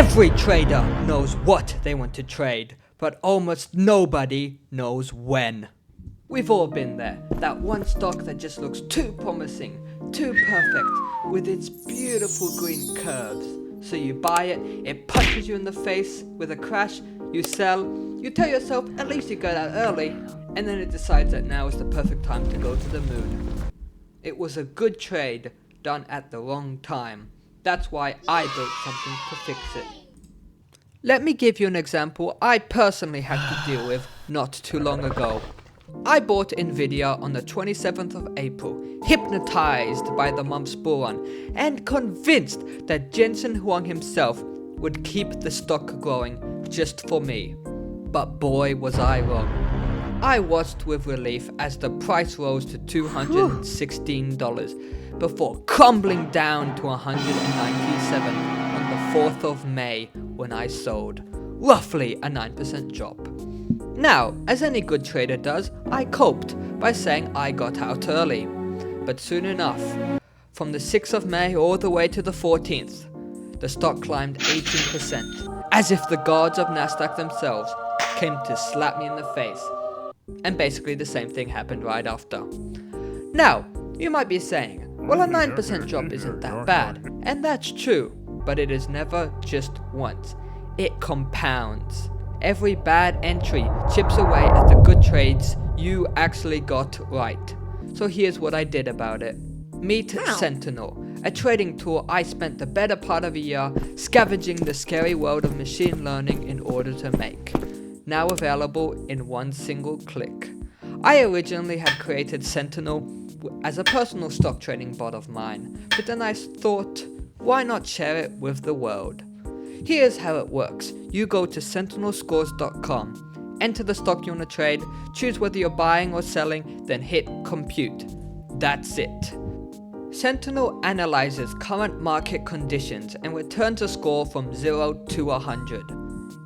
Every trader knows what they want to trade, but almost nobody knows when. We've all been there. That one stock that just looks too promising, too perfect, with its beautiful green curves. So you buy it, it punches you in the face with a crash, you sell, you tell yourself at least you got out early, and then it decides that now is the perfect time to go to the moon. It was a good trade done at the wrong time. That's why I built something to fix it. Let me give you an example I personally had to deal with not too long ago. I bought Nvidia on the 27th of April, hypnotized by the month's bull run, and convinced that Jensen Huang himself would keep the stock growing just for me. But boy was I wrong. I watched with relief as the price rose to $216 before crumbling down to $197 on the 4th of May when I sold, roughly a 9% drop. Now, as any good trader does, I coped by saying I got out early. But soon enough, from the 6th of May all the way to the 14th, the stock climbed 18%, as if the gods of Nasdaq themselves came to slap me in the face. And basically the same thing happened right after. Now, you might be saying, well, a 9% drop isn't that bad, and that's true, but it is never just once. It compounds. Every bad entry chips away at the good trades you actually got right. So here's what I did about it. Meet Sentinel, a trading tool I spent the better part of a year scavenging the scary world of machine learning in order to make. Now available in one single click. I originally had created Sentinel as a personal stock trading bot of mine, but then I thought, why not share it with the world? Here's how it works. You go to sentinelscores.com, enter the stock you want to trade, choose whether you're buying or selling, then hit compute. That's it. Sentinel analyzes current market conditions and returns a score from 0 to 100.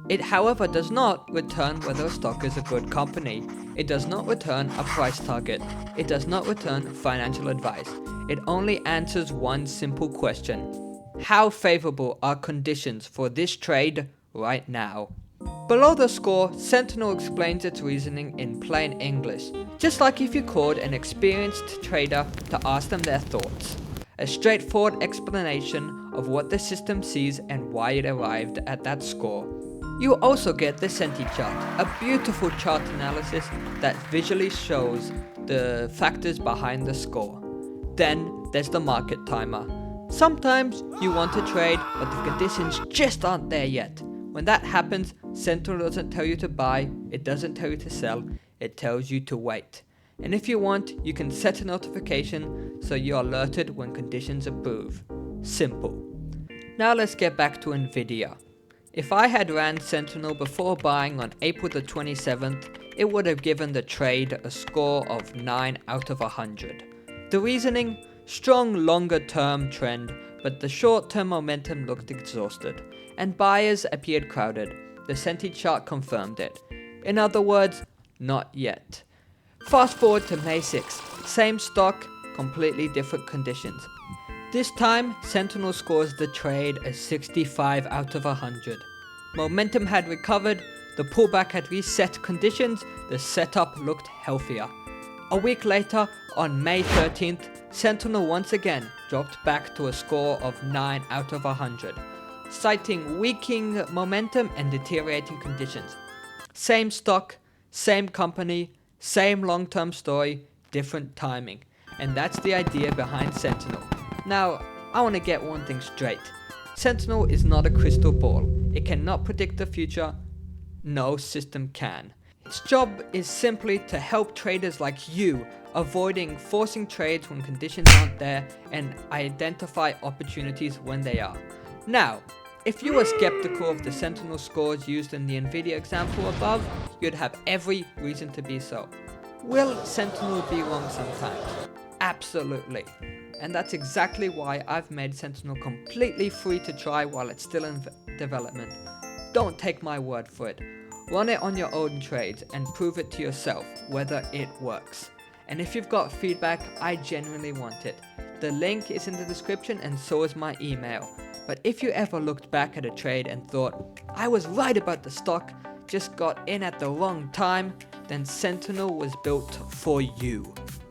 It, however, does not return whether a stock is a good company. It does not return a price target. It does not return financial advice. It only answers one simple question. How favorable are conditions for this trade right now? Below the score, Sentinel explains its reasoning in plain English, just like if you called an experienced trader to ask them their thoughts. A straightforward explanation of what the system sees and why it arrived at that score. You also get the Senti chart, a beautiful chart analysis that visually shows the factors behind the score. Then there's the market timer. Sometimes you want to trade, but the conditions just aren't there yet. When that happens, Sentinel doesn't tell you to buy, it doesn't tell you to sell, it tells you to wait. And if you want, you can set a notification so you're alerted when conditions improve. Simple. Now let's get back to Nvidia. If I had ran Sentinel before buying on April the 27th, it would have given the trade a score of 9 out of 100. The reasoning? Strong longer term trend, but the short term momentum looked exhausted, and buyers appeared crowded. The Senti chart confirmed it. In other words, not yet. Fast forward to May 6th, same stock, completely different conditions. This time, Sentinel scores the trade a 65 out of 100. Momentum had recovered, the pullback had reset conditions, the setup looked healthier. A week later, on May 13th, Sentinel once again dropped back to a score of 9 out of 100, citing weakening momentum and deteriorating conditions. Same stock, same company, same long-term story, different timing. And that's the idea behind Sentinel. Now, I want to get one thing straight. Sentinel is not a crystal ball. It cannot predict the future. No system can. Its job is simply to help traders like you avoiding forcing trades when conditions aren't there and identify opportunities when they are. Now, if you were skeptical of the Sentinel scores used in the Nvidia example above, you'd have every reason to be so. Will Sentinel be wrong sometimes? Absolutely. And that's exactly why I've made Sentinel completely free to try while it's still in development. Don't take my word for it. Run it on your own trades and prove it to yourself whether it works. And if you've got feedback, I genuinely want it. The link is in the description and so is my email. But if you ever looked back at a trade and thought, I was right about the stock, just got in at the wrong time, then Sentinel was built for you.